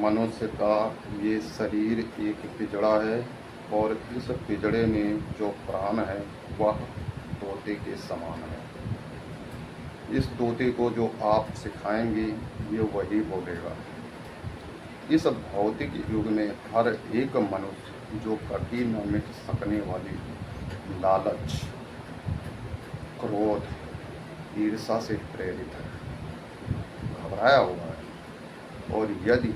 मनुष्य का ये शरीर एक पिंजड़ा है और इस पिंजड़े में जो प्राण है वह तोते के समान है। इस तोते को जो आप सिखाएंगे ये वही बोलेगा। इस भौतिक युग में हर एक मनुष्य जो कभी न मिट सकने वाली लालच, क्रोध, ईर्ष्या से प्रेरित है, घबराया हुआ है, और यदि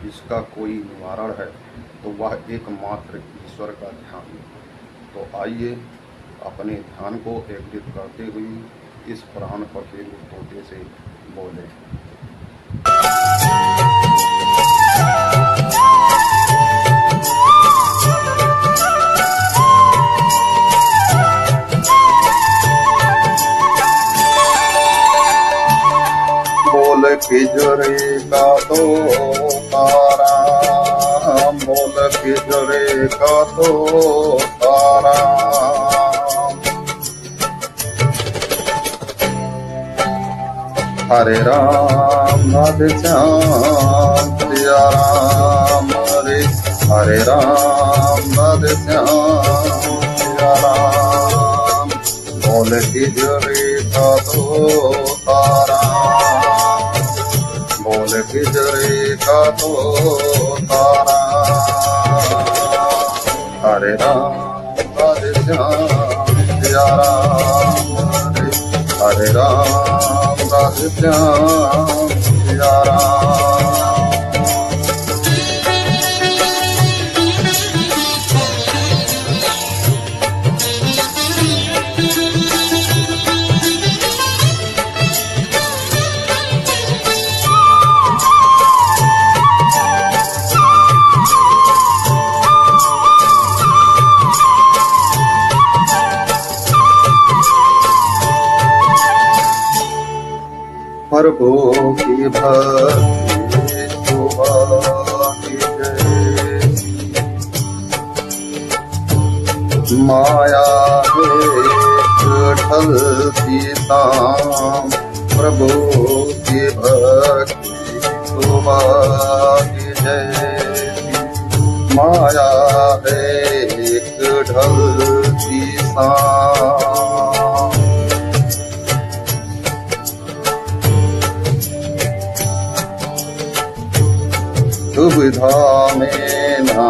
इसका कोई निवारण है तो वह एकमात्र ईश्वर का ध्यान। तो आइए अपने ध्यान को एकत्रित करते हुए इस प्राण पखेरु तोते से बोलें। बोल पिंजरे का तो तारा, बोल पिंजरे का तो तारा, हरे राम राधे श्याम सिया राम, हरे राम राधे श्याम सिया राम। बोल पिंजरे का तो तारा, बोल पिंजरे का तो तारा, हरे राम राधे श्याम सिया राम, हरे राम राधे श्याम सिया राम। प्रभु की भक्ति सुहानी जय, माया ढलती ताम। प्रभु की भक्ति सुहानी जय, माया ढलती ताम। दुविधा में ना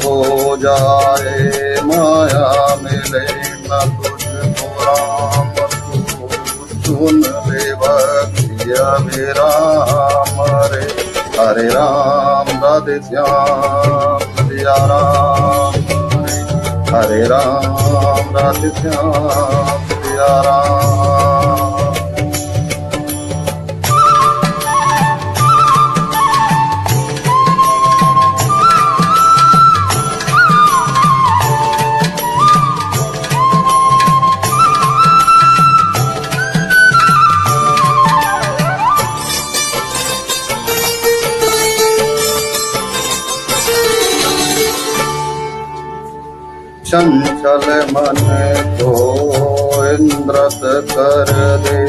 हो जाए, माया मिले न तुझको राम। सुन ले भक्तिया मेरा हरे, हरे राम राधे श्याम सिया राम, हरे राम राधे श्याम सिया राम। चंचल मन को इंद्रत कर दे,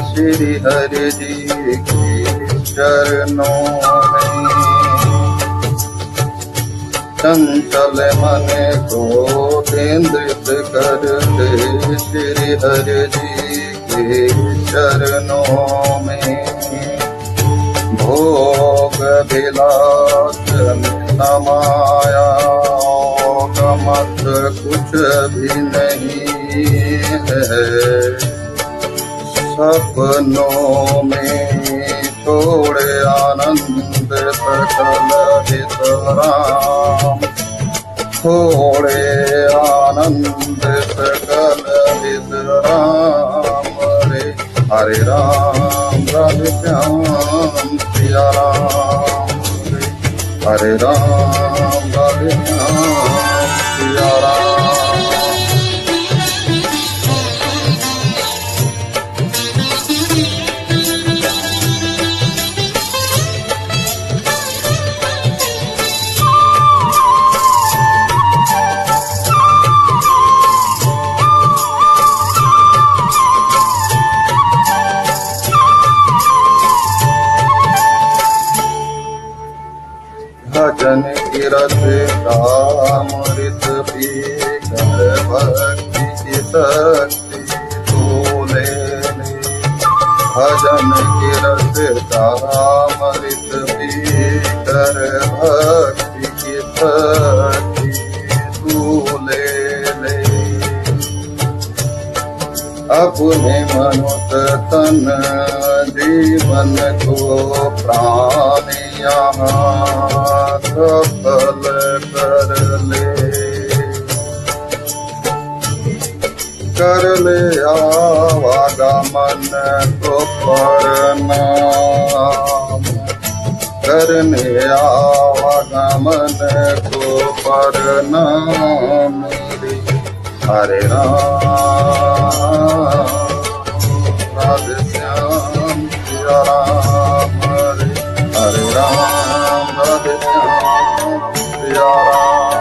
श्री हरि जी की चरणों में। चंचल मन को केंद्रित कर दे, श्री हरि जी के चरणों में। भोग विलास में न माया मत कुछ भी नहीं है, सपनों में छोड़े आनंद सकल हित राम। छोड़े आनंद सकल हित राम, हरे राम राधे श्याम सिया राम, हरे राम राधे श्याम सिया राम। चारामृत पीकर भक्ति की भक्ति तू ले अपने मनुष्य तन जीवन को प्राण यहाँ सफल कर ले आवागमन को प्रणाम करने आवागमन को प्रणाम हरे राम राधे श्याम सिया राम हरे राम राधे श्याम सिया राम।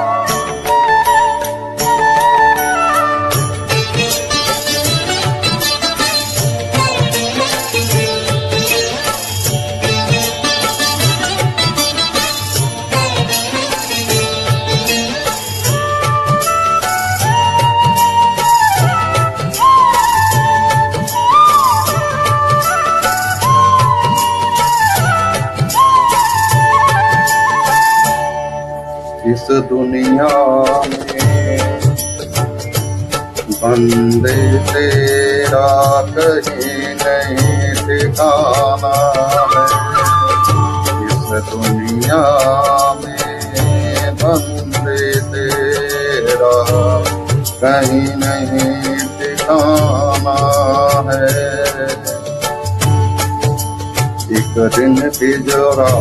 इस दुनिया में बंदे तेरा कहीं नहीं ठिकाना है। इस दुनिया में बंदे तेरा कहीं नहीं ठिकाना है। एक दिन पिंजरा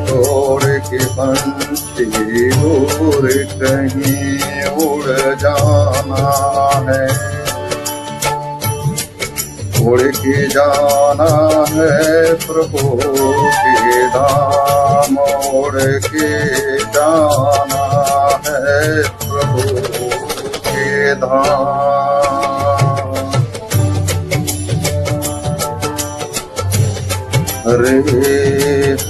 छोड़ के पंछी दूर कहीं उड़ जाना है। उड़ के जाना है प्रभु के धाम उड़ के जाना है प्रभु के धाम।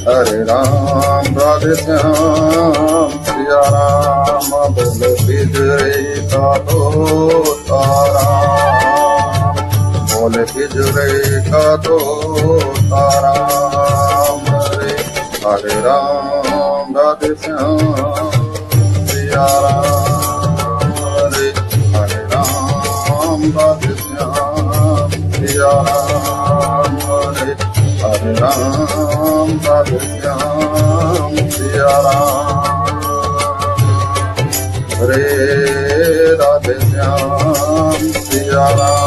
हरे राम राधे श्याम सिया राम बोल पिंजरे का तारा बोल पिंजरे का तारा हरे राम राधे श्याम सिया राम हरे राम राधे श्याम सिया राम हरे राम राधे श्याम सिया राम हरे राधे श्याम सिया राम।